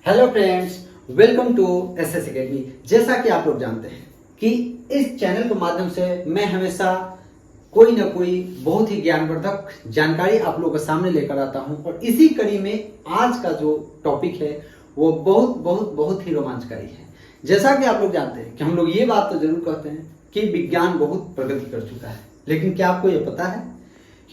Hello friends, welcome to SS academy. जैसा कि आप लोग जानते हैं कि इस चैनल के माध्यम से मैं हमेशा कोई ना कोई बहुत ही ज्ञानवर्धक जानकारी आप लोगों के सामने लेकर आता हूं और इसी कड़ी में आज का जो टॉपिक है वो बहुत ही रोमांचकारी है। जैसा कि आप लोग जानते हैं कि हम लोग ये बात तो जरूर कहते हैं कि विज्ञान बहुत प्रगति कर चुका है, लेकिन क्या आपको ये पता है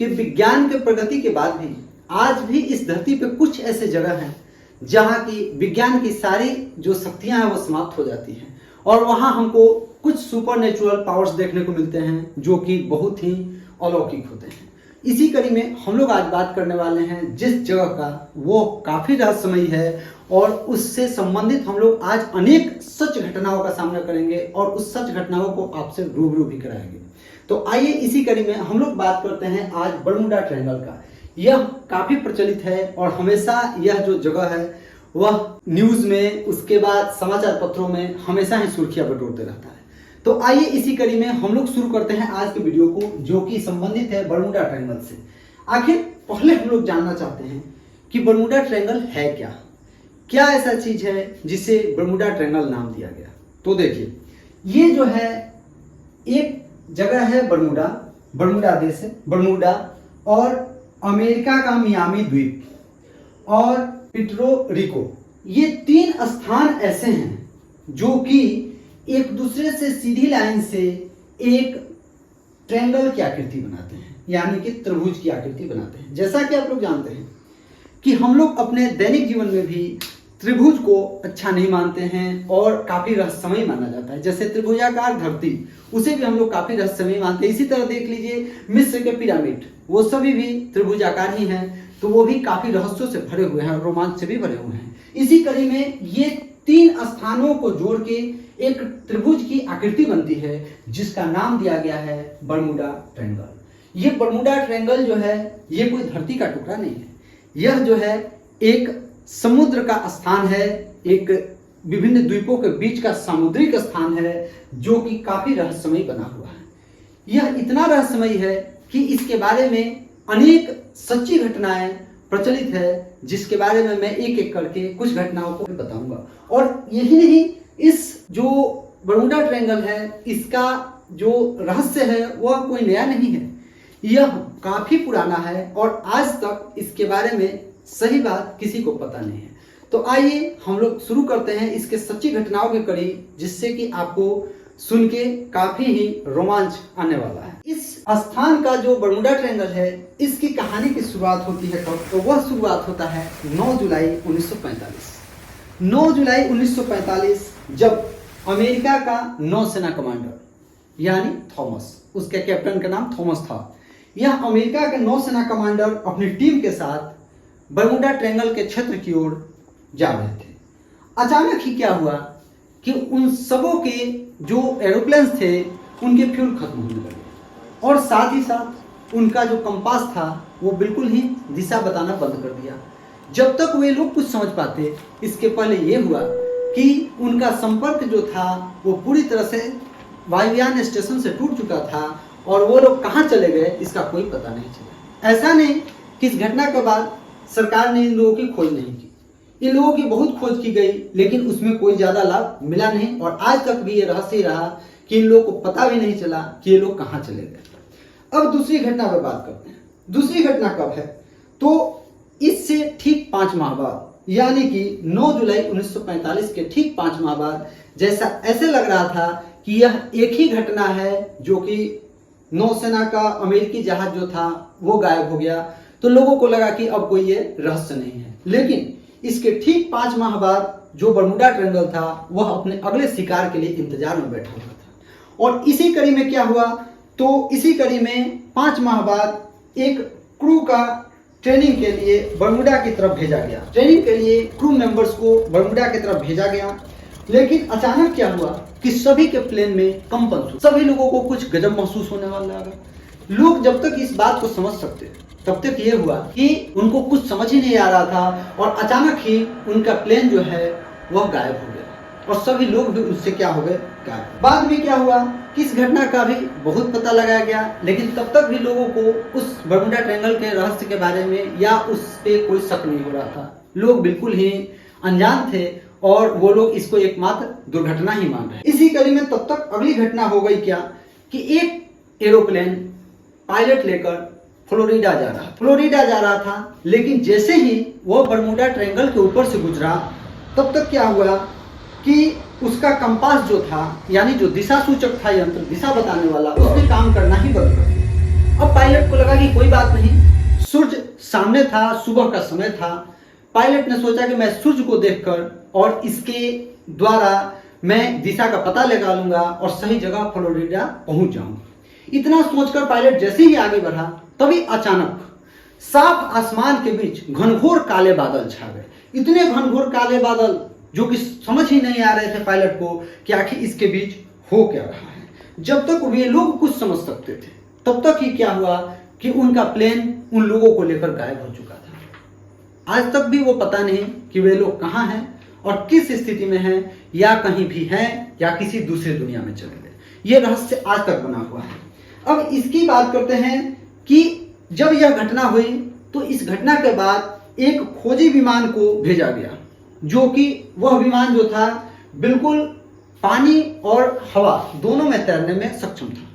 कि विज्ञान के प्रगति के बाद भी आज भी इस धरती पे कुछ ऐसे जगह हैं जहाँ की विज्ञान की सारी जो शक्तियां हैं वो समाप्त हो जाती हैं और वहाँ हमको कुछ सुपर नेचुरल पावर्स देखने को मिलते हैं जो कि बहुत ही अलौकिक होते हैं। इसी कड़ी में हम लोग आज बात करने वाले हैं जिस जगह का वो काफी रहस्यमयी है और उससे संबंधित हम लोग आज अनेक सच घटनाओं का सामना करेंगे और उस सच घटनाओं को आपसे रूबरू भी कराएंगे। तो आइए इसी कड़ी में हम लोग बात करते हैं आज बरमूडा ट्रायंगल का। यह काफी प्रचलित है और हमेशा यह जो जगह है वह न्यूज में, उसके बाद समाचार पत्रों में हमेशा ही सुर्खियां बटोरते रहता है। तो आइए इसी कड़ी में हम लोग शुरू करते हैं आज के वीडियो को, जो कि संबंधित है बरमूडा ट्रायंगल से। आखिर पहले हम लोग जानना चाहते हैं कि बरमूडा ट्रायंगल है क्या ऐसा चीज है जिसे बरमूडा ट्रायंगल नाम दिया गया। तो देखिए, ये जो है एक जगह है बरमूडा देश है बरमूडा, और अमेरिका का मियामी द्वीप और पुर्टो रिको, ये तीन स्थान ऐसे हैं जो कि एक दूसरे से सीधी लाइन से एक ट्रायंगल की आकृति बनाते हैं, यानी कि त्रिभुज की आकृति बनाते हैं। जैसा कि आप लोग जानते हैं कि हम लोग अपने दैनिक जीवन में भी त्रिभुज को अच्छा नहीं मानते हैं और काफी रहस्यमयी माना जाता है। जैसे त्रिभुजाकार धरती, उसे भी हम लोग काफी रहस्यमयी मानते हैं। इसी तरह देख लीजिए मिस्र के पिरामिड, वो सभी भी त्रिभुजाकार ही हैं, तो वो भी काफी रहस्यों से भरे हुए हैं और रोमांच से भी भरे हुए हैं। इसी कड़ी में ये तीन स्थानों को जोड़ के एक त्रिभुज की आकृति बनती है जिसका नाम दिया गया है बरमूडा ट्रायंगल। ये बरमूडा ट्रायंगल जो है ये कोई धरती का टुकड़ा नहीं है, यह जो है एक समुद्र का स्थान है, एक विभिन्न द्वीपों के बीच का सामुद्रिक स्थान है जो कि काफी रहस्यमयी बना हुआ है। यह इतना रहस्यमयी है कि इसके बारे में अनेक सच्ची घटनाएं प्रचलित है, जिसके बारे में मैं एक एक करके कुछ घटनाओं को बताऊंगा। और यही नहीं, इस जो बरमूडा ट्रायंगल है इसका जो रहस्य है वह कोई नया नहीं है, यह काफी पुराना है और आज तक इसके बारे में सही बात किसी को पता नहीं है। तो आइए हम लोग शुरू करते हैं इसके सच्ची घटनाओं की कड़ी, जिससे कि आपको सुन के काफी ही रोमांच आने वाला है। इस स्थान का जो बरमूडा ट्रायंगल है इसकी कहानी की शुरुआत होती है कब? तो वह शुरुआत होता है 9 जुलाई 1945। 9 जुलाई 1945 जब अमेरिका का नौसेना कमांडर यानी थॉमस, उसके कैप्टन का नाम थॉमस था, यह अमेरिका के नौसेना कमांडर अपनी टीम के साथ बरमूडा ट्रायंगल के क्षेत्र की ओर जा रहे थे। अचानक ही क्या हुआ कि उन सबों के जो एरोप्लेन्स थे उनके फ्यूल खत्म होने लगे और साथ ही साथ उनका जो कंपास था वो बिल्कुल ही दिशा बताना बंद कर दिया। जब तक वे लोग कुछ समझ पाते, इसके पहले ये हुआ कि उनका संपर्क जो था वो पूरी तरह से वायुयान स्टेशन से टूट चुका था और वो लोग कहाँ चले गए इसका कोई पता नहीं चला। ऐसा नहीं कि इस घटना के बाद सरकार ने इन लोगों की खोज नहीं की, इन लोगों की बहुत खोज की गई, लेकिन उसमें कोई ज्यादा लाभ मिला नहीं और आज तक भी ये रहस्य ही रहा कि इन लोगों को पता भी नहीं चला कि ये लोग कहाँ चले गए। अब दूसरी घटना पर बात करते हैं। दूसरी घटना कब है? तो इससे ठीक 5 माह बाद, यानी कि 9 जुलाई 1945 के ठीक 5 माह बाद, जैसा ऐसे लग रहा था कि यह एक ही घटना है जो कि नौसेना का अमेरिकी जहाज जो था वो गायब हो गया, तो लोगों को लगा कि अब कोई ये रहस्य नहीं है। लेकिन इसके ठीक 5 माह बाद जो बरमूडा ट्रायंगल था वह अपने अगले शिकार के लिए इंतजार में बैठा हुआ था। और इसी कड़ी में क्या हुआ? तो इसी कड़ी में 5 माह बाद एक क्रू का ट्रेनिंग के लिए बरमूडा की तरफ भेजा गया। ट्रेनिंग के लिए क्रू मेंबर्स को बरमूडा की तरफ भेजा गया, लेकिन अचानक क्या हुआ कि सभी के प्लेन में कंपन शुरू, सभी लोगों को कुछ गजब महसूस होने वाला लगा। लोग जब तक इस बात को समझ सकते तब तक ये हुआ कि उनको कुछ समझ ही नहीं आ रहा था और अचानक ही उनका प्लेन जो है वह गायब हो गया और सभी लोग भी उससे क्या हो गए, गायब। बाद में क्या हुआ कि इस घटना का भी बहुत पता लगाया गया, लेकिन तब तक भी लोगों को उस बरमूडा ट्रायंगल के रहस्य के बारे में या उस पे कोई शक नहीं हो रहा था। लोग बिल्कुल ही अनजान थे और वो लोग इसको एकमात्र दुर्घटना ही मान रहे। इसी कड़ी में तब तक अगली घटना हो गई क्या कि एक एरोप्लेन पायलट लेकर फ्लोरिडा जा रहा था, लेकिन जैसे ही वो बरमूडा ट्रायंगल के ऊपर से गुजरा तब तक क्या हुआ कि उसका कंपास जो था, यानी जो दिशा सूचक था यंत्र, दिशा बताने वाला, उसने काम करना ही बंद कर दिया। अब पायलट को लगा कि कोई बात नहीं, सूर्य सामने था, सुबह का समय था। पायलट ने सोचा कि मैं सूर्य को देखकर और इसके द्वारा मैं दिशा का पता लगा लूंगा और सही जगह फ्लोरिडा पहुंच जाऊंगा। इतना सोचकर पायलट जैसे ही आगे बढ़ा तभी अचानक साफ आसमान के बीच घनघोर काले बादल छा गए। इतने घनघोर काले बादल जो कि समझ ही नहीं आ रहे थे पायलट को कि आखिर इसके बीच हो क्या रहा है। जब तक वे लोग कुछ समझ सकते थे तब तक ही क्या हुआ कि उनका प्लेन उन लोगों को लेकर गायब हो चुका था। आज तक भी वो पता नहीं कि वे लोग कहाँ हैं और किस स्थिति में हैं, या कहीं भी हैं या किसी दूसरी दुनिया में चले गए। ये रहस्य आज तक बना हुआ है। अब इसकी बात करते हैं कि जब यह घटना हुई तो इस घटना के बाद एक खोजी विमान को भेजा गया, जो कि वह विमान जो था बिल्कुल पानी और हवा दोनों में तैरने में सक्षम था।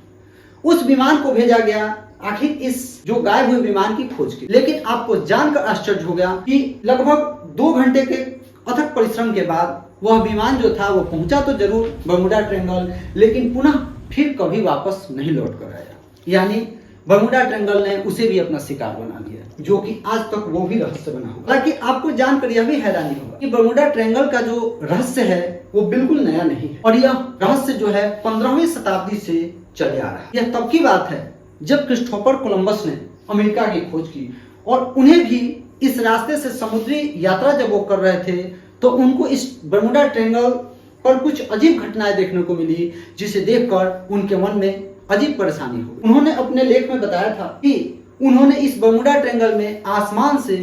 उस विमान को भेजा गया आखिर इस जो गायब हुए विमान की खोज की। लेकिन आपको जानकर आश्चर्य हो गया कि लगभग 2 घंटे के अथक परिश्रम के बाद वह विमान जो था वो पहुंचा तो जरूर बरमूडा ट्रायंगल, लेकिन पुनः फिर कभी वापस नहीं लौट कर आया। यानी बरमूडा ट्रायंगल ने उसे भी अपना शिकार बना लिया, जो कि आज तक वो भी रहस्य बना हुआ। हालांकि आपको जानकर यह भी हैरानी होगा कि बरमूडा ट्रायंगल का जो रहस्य है वो बिल्कुल नया नहीं है, और यह रहस्य जो है 15वीं शताब्दी से चले आ रहा है। यह तब की बात है जब क्रिस्टोफर कोलंबस ने अमेरिका की खोज की, और उन्हें भी इस रास्ते से समुद्री यात्रा जब वो कर रहे थे तो उनको इस बरमूडा ट्रायंगल पर कुछ अजीब घटनाएं देखने को मिली, जिसे देखकर उनके मन में अजीब परेशानी हो गई। उन्होंने अपने लेख में बताया था कि उन्होंने इस बरमूडा ट्रायंगल में आसमान से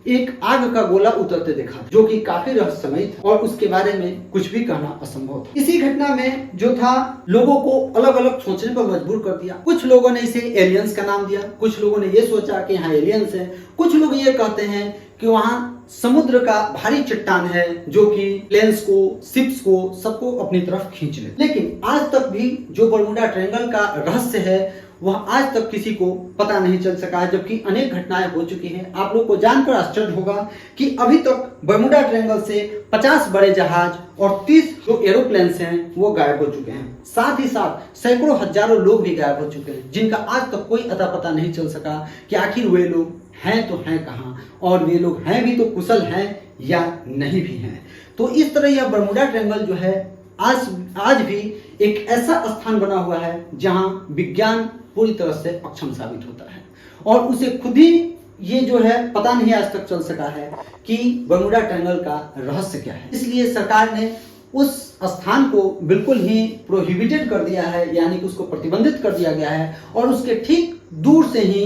एक आग का गोला उतरते देखा, जो कि काफी रहस्यमय था और उसके बारे में कुछ भी कहना असंभव था। इसी घटना में जो था लोगों को अलग अलग सोचने पर मजबूर कर दिया। कुछ लोगों ने इसे एलियंस का नाम दिया, कुछ लोगों ने ये सोचा कि यहाँ एलियंस है, कुछ लोग ये कहते हैं कि वहाँ समुद्र का भारी चट्टान है जो कि प्लेन्स को, शिप्स को, सबको अपनी तरफ खींच ले। लेकिन आज तक भी जो बरमूडा ट्रायंगल का रहस्य है वह आज तक किसी को पता नहीं चल सका है, जबकि अनेक घटनाएं हो चुकी हैं। आप लोग को जानकर आश्चर्य होगा कि अभी तक बरमूडा ट्रायंगल से 50 बड़े जहाज और 30 जो एरोप्लेन्स हैं वो गायब हो चुके हैं। साथ ही साथ सैकड़ों हजारों लोग भी गायब हो चुके हैं, जिनका आज तक कोई अता पता नहीं चल सका कि आखिर वे लोग हैं तो हैं कहाँ, और वे लोग हैं भी तो कुशल हैं या नहीं भी हैं। तो इस तरह यह बरमूडा ट्रायंगल जो है आज भी एक ऐसा स्थान बना हुआ है जहां विज्ञान पूरी तरह से अक्षम साबित होता है, और उसे खुद ही ये जो है पता नहीं आज तक चल सका है कि बरमूडा ट्रायंगल का रहस्य क्या है। इसलिए सरकार ने उस स्थान को बिल्कुल ही प्रोहिबिटेड कर दिया है, यानी कि उसको प्रतिबंधित कर दिया गया है, और उसके ठीक दूर से ही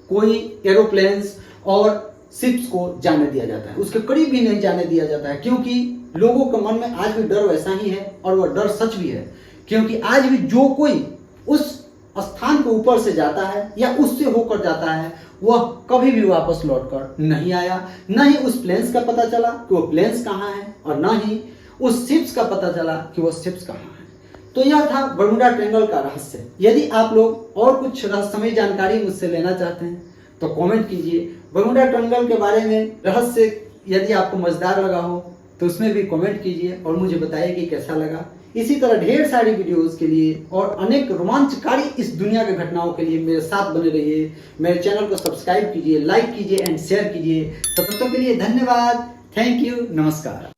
कोई एरोप्लेन्स और शिप्स को जाने दिया जाता है, उसके करीब भी नहीं जाने दिया जाता है, क्योंकि लोगों के मन में आज भी डर वैसा ही है, और वह डर सच भी है। क्योंकि आज भी जो कोई उस स्थान के ऊपर से जाता है या उससे होकर जाता है वह कभी भी वापस लौटकर नहीं आया। न ही उस प्लेन्स का पता चला कि वो प्लेन्स कहाँ हैं, और न ही उस शिप्स का पता चला कि वो शिप्स कहाँ हैं। तो यह था बरमूडा ट्रायंगल का रहस्य। यदि आप लोग और कुछ रहस्यमय जानकारी मुझसे लेना चाहते हैं तो कमेंट कीजिए। बरमूडा ट्रायंगल के बारे में रहस्य यदि आपको मजेदार लगा हो तो उसमें भी कमेंट कीजिए और मुझे बताइए कि कैसा लगा। इसी तरह ढेर सारी वीडियोस के लिए और अनेक रोमांचकारी इस दुनिया के घटनाओं के लिए मेरे साथ बने रहिए। मेरे चैनल को सब्सक्राइब कीजिए, लाइक कीजिए एंड शेयर कीजिए। तब तक के लिए धन्यवाद। थैंक यू, नमस्कार।